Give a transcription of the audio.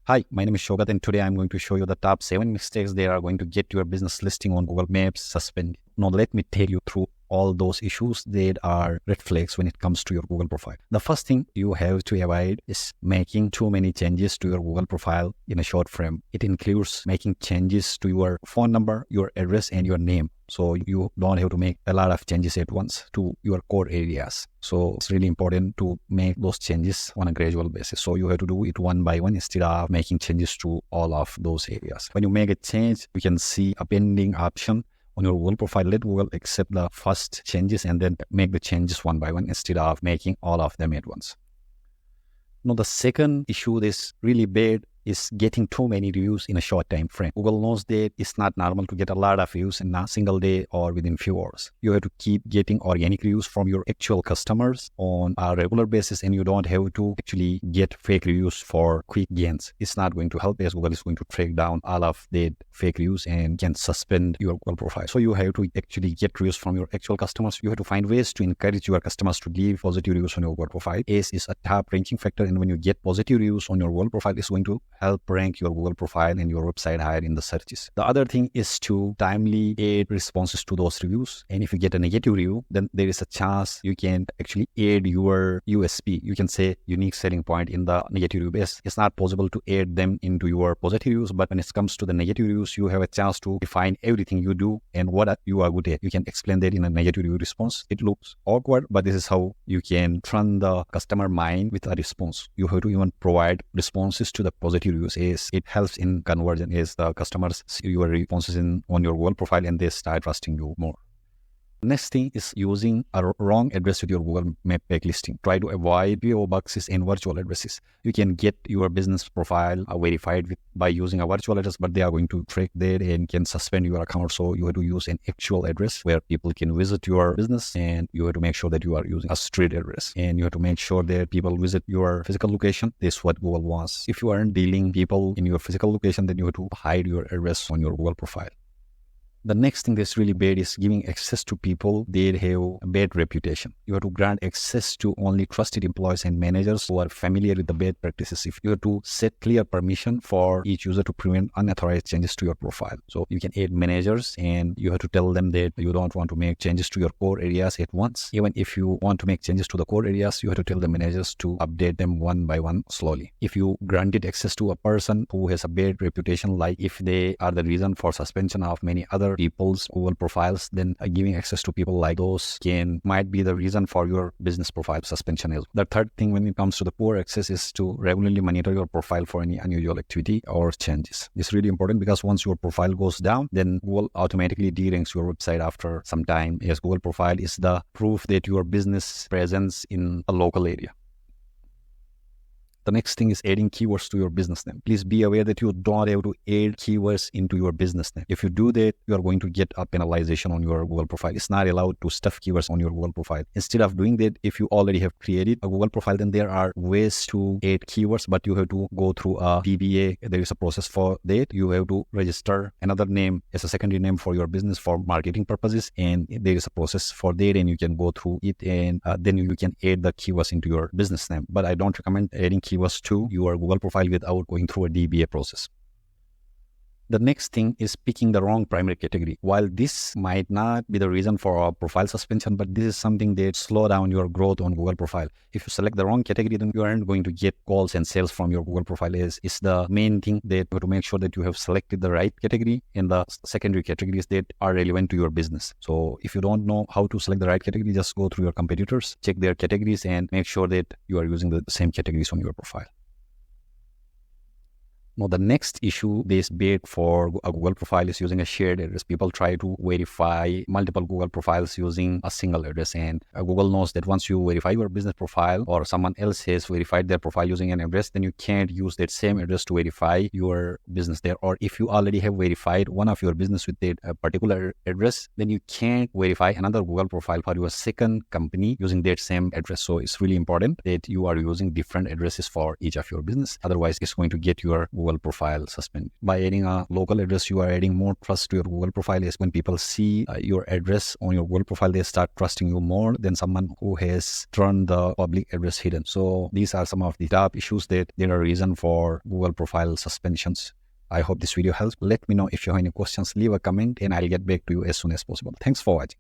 Hi, my name is Shogat, and today I'm going to show you the top 7 mistakes that are going to get your business listing on Google Maps suspended. Now, let me take you through all those issues that are red flags when it comes to your Google profile. The first thing you have to avoid is making too many changes to your Google profile in a short frame. It includes making changes to your phone number, your address, and your name. So you don't have to make a lot of changes at once to your core areas. So it's really important to make those changes on a gradual basis. So you have to do it one by one instead of making changes to all of those areas. When you make a change, you can see a pending option on your Google profile. Let Google accept the first changes and then make the changes one by one instead of making all of them at once. Now, the second issue that's really bad is getting too many reviews in a short time frame. Google knows that it's not normal to get a lot of reviews in a single day or within few hours. You have to keep getting organic reviews from your actual customers on a regular basis, and you don't have to actually get fake reviews for quick gains. It's not going to help, as Google is going to track down all of the fake reviews and can suspend your Google profile. So you have to actually get reviews from your actual customers. You have to find ways to encourage your customers to leave positive reviews on your Google profile. ACE is a top ranking factor, and when you get positive reviews on your Google profile, it's going to help rank your Google profile and your website higher in the searches. The other thing is to timely add responses to those reviews. And if you get a negative review, then there is a chance you can actually add your USP. You can say unique selling point in the negative review base. It's not possible to add them into your positive reviews, but when it comes to the negative reviews, you have a chance to define everything you do and what you are good at. You can explain that in a negative review response. It looks awkward, but this is how you can turn the customer mind with a response. You have to even provide responses to the positive reviews. It helps in conversion as the customers see your responses on your Google profile and they start trusting you more. Next thing is using a wrong address with your Google Map page listing. Try to avoid PO boxes and virtual addresses. You can get your business profile verified by using a virtual address, but they are going to track that and can suspend your account. So you have to use an actual address where people can visit your business, and you have to make sure that you are using a street address, and you have to make sure that people visit your physical location. This is what Google wants. If you aren't dealing people in your physical location, then you have to hide your address on your Google profile. The next thing that's really bad is giving access to people that have a bad reputation. You have to grant access to only trusted employees and managers who are familiar with the bad practices. If you have to set clear permission for each user to prevent unauthorized changes to your profile. So you can add managers, and you have to tell them that you don't want to make changes to your core areas at once. Even if you want to make changes to the core areas, you have to tell the managers to update them one by one slowly. If you granted access to a person who has a bad reputation, like if they are the reason for suspension of many other people's Google profiles, then giving access to people like those might be the reason for your business profile suspension as well. The third thing when it comes to the poor access is to regularly monitor your profile for any unusual activity or changes. This is really important because once your profile goes down, then Google automatically de-ranks your website after some time, as Google profile is the proof that your business presence in a local area. The next thing is adding keywords to your business name. Please be aware that you don't have to add keywords into your business name. If you do that, you are going to get a penalization on your Google profile. It's not allowed to stuff keywords on your Google profile. Instead of doing that, if you already have created a Google profile, then there are ways to add keywords, but you have to go through a DBA. There is a process for that. You have to register another name as a secondary name for your business for marketing purposes, and there is a process for that, and you can go through it, and then you can add the keywords into your business name. But I don't recommend adding keywords to your Google profile without going through a DBA process. The next thing is picking the wrong primary category. While this might not be the reason for a profile suspension, but this is something that slows down your growth on Google profile. If you select the wrong category, then you aren't going to get calls and sales from your Google profile. Is the main thing that you have to make sure that you have selected the right category and the secondary categories that are relevant to your business. So if you don't know how to select the right category, just go through your competitors, check their categories, and make sure that you are using the same categories on your profile. Now, the next issue that's bad for a Google profile is using a shared address. People try to verify multiple Google profiles using a single address, and Google knows that once you verify your business profile or someone else has verified their profile using an address, then you can't use that same address to verify your business there. Or if you already have verified one of your business with that particular address, then you can't verify another Google profile for your second company using that same address. So it's really important that you are using different addresses for each of your business. Otherwise, it's going to get your Google Google profile suspended. By adding a local address, you are adding more trust to your Google profile. Is when people see your address on your Google profile, they start trusting you more than someone who has turned the public address hidden. So these are some of the top issues that there are reason for Google profile suspensions. I hope this video helps. Let me know if you have any questions. Leave a comment and I'll get back to you as soon as possible. Thanks for watching.